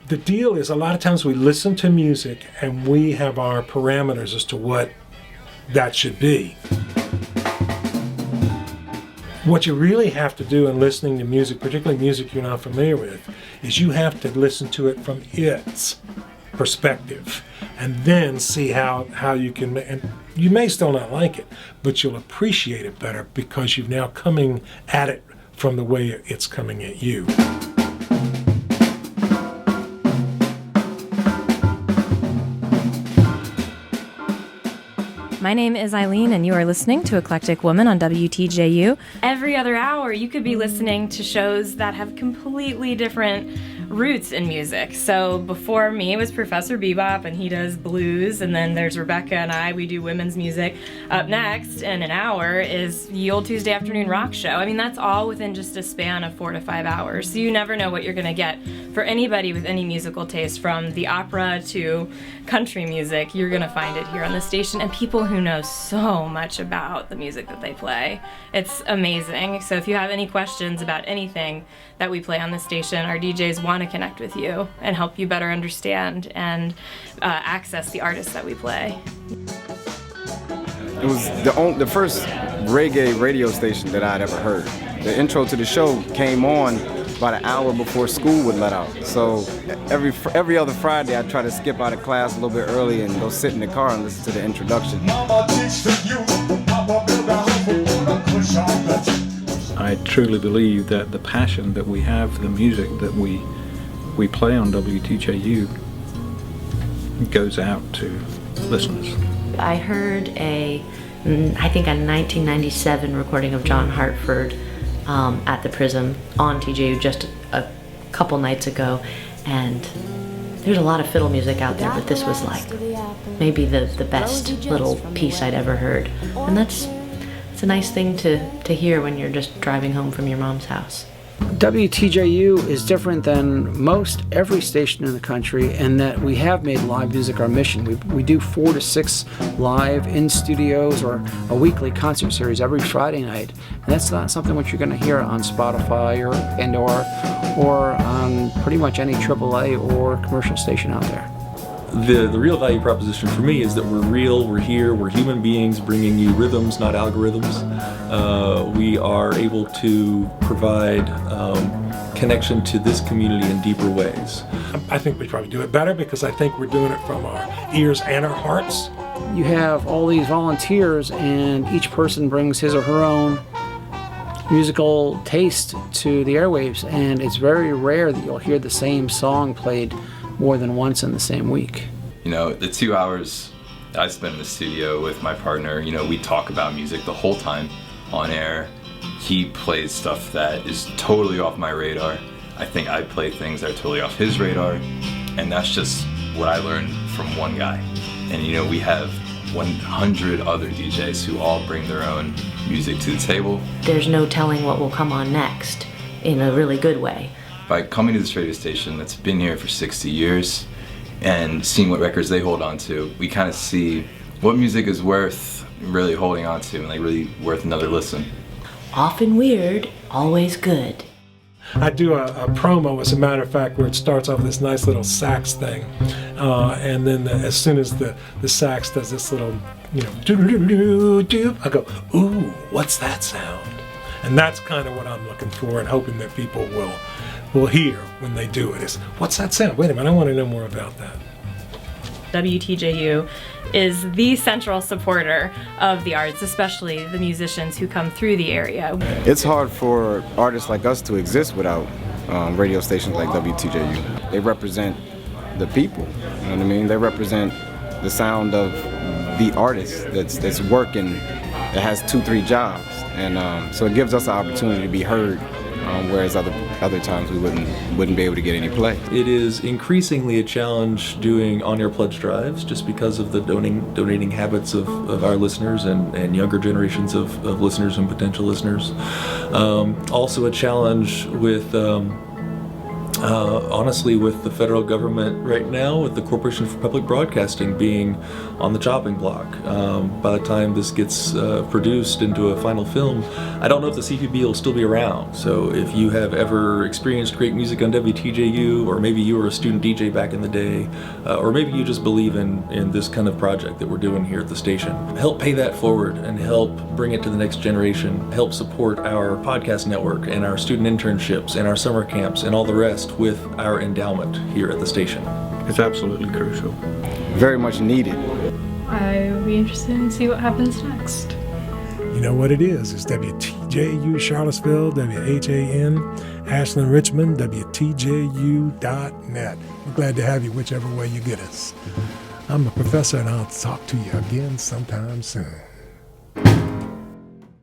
The deal is a lot of times we listen to music and we have our parameters as to what that should be. What you really have to do in listening to music, particularly music you're not familiar with, is you have to listen to it from its perspective and then see how you can, and you may still not like it, but you'll appreciate it better because you're now coming at it from the way it's coming at you. My name is Eileen, and you are listening to Eclectic Woman on WTJU. Every other hour, you could be listening to shows that have completely different roots in music. So before me was Professor Bebop, and he does blues, and then there's Rebecca and I, we do women's music. Up next in an hour is the old Tuesday afternoon rock show. I mean, that's all within just a span of 4 to 5 hours. So you never know what you're gonna get. For anybody with any musical taste, from the opera to country music, you're gonna find it here on the station, and people who know so much about the music that they play. It's amazing. So if you have any questions about anything that we play on the station, our DJs want to connect with you and help you better understand and access the artists that we play. It was the first reggae radio station that I'd ever heard. The intro to the show came on about an hour before school would let out. So every other Friday I'd try to skip out of class a little bit early and go sit in the car and listen to the introduction. I truly believe that the passion that we have for the music that we play on WTJU goes out to listeners. I heard I think a 1997 recording of John Hartford at the Prism on TJU just a couple nights ago, and there's a lot of fiddle music out there, but this was like maybe the best little piece I'd ever heard. And it's a nice thing to hear when you're just driving home from your mom's house. WTJU is different than most every station in the country in that we have made live music our mission. We do 4 to 6 live in studios or a weekly concert series every Friday night. And that's not something which you're going to hear on Spotify or on pretty much any AAA or commercial station out there. The real value proposition for me is that we're real, we're here, we're human beings bringing you rhythms, not algorithms. We are able to provide connection to this community in deeper ways. I think we probably do it better because I think we're doing it from our ears and our hearts. You have all these volunteers and each person brings his or her own musical taste to the airwaves, and it's very rare that you'll hear the same song played more than once in the same week. You know, the 2 hours I spend in the studio with my partner, you know, we talk about music the whole time on air. He plays stuff that is totally off my radar. I think I play things that are totally off his radar, and that's just what I learned from one guy. And you know, we have 100 other DJs who all bring their own music to the table. There's no telling what will come on next in a really good way. By coming to this radio station that's been here for 60 years and seeing what records they hold on to, we kind of see what music is worth really holding on to and like really worth another listen. Often weird, always good. I do a promo, as a matter of fact, where it starts off with this nice little sax thing, and then as soon as the sax does this little, you know, doo-doo-doo-doo, I go, ooh, what's that sound? And that's kind of what I'm looking for and hoping that people will hear when they do it is, what's that sound? Wait a minute, I want to know more about that. WTJU is the central supporter of the arts, especially the musicians who come through the area. It's hard for artists like us to exist without radio stations like WTJU. They represent the people, you know what I mean? They represent the sound of the artist that's working, that has 2-3 jobs. And so it gives us an opportunity to be heard, whereas other times we wouldn't be able to get any play. It is increasingly a challenge doing on-air pledge drives just because of the donating habits of our listeners and younger generations of listeners and potential listeners. Also a challenge with Honestly, with the federal government right now, with the Corporation for Public Broadcasting being on the chopping block, by the time this gets produced into a final film, I don't know if the CPB will still be around. So if you have ever experienced great music on WTJU, or maybe you were a student DJ back in the day, or maybe you just believe in this kind of project that we're doing here at the station, help pay that forward and help bring it to the next generation. Help support our podcast network and our student internships and our summer camps and all the rest with our endowment here at the station. It's absolutely crucial. Very much needed. I would be interested in see what happens next. You know what it is. It's WTJU Charlottesville, WHAN Ashland Richmond, WTJU.net. We're glad to have you whichever way you get us. I'm a professor, and I'll talk to you again sometime soon.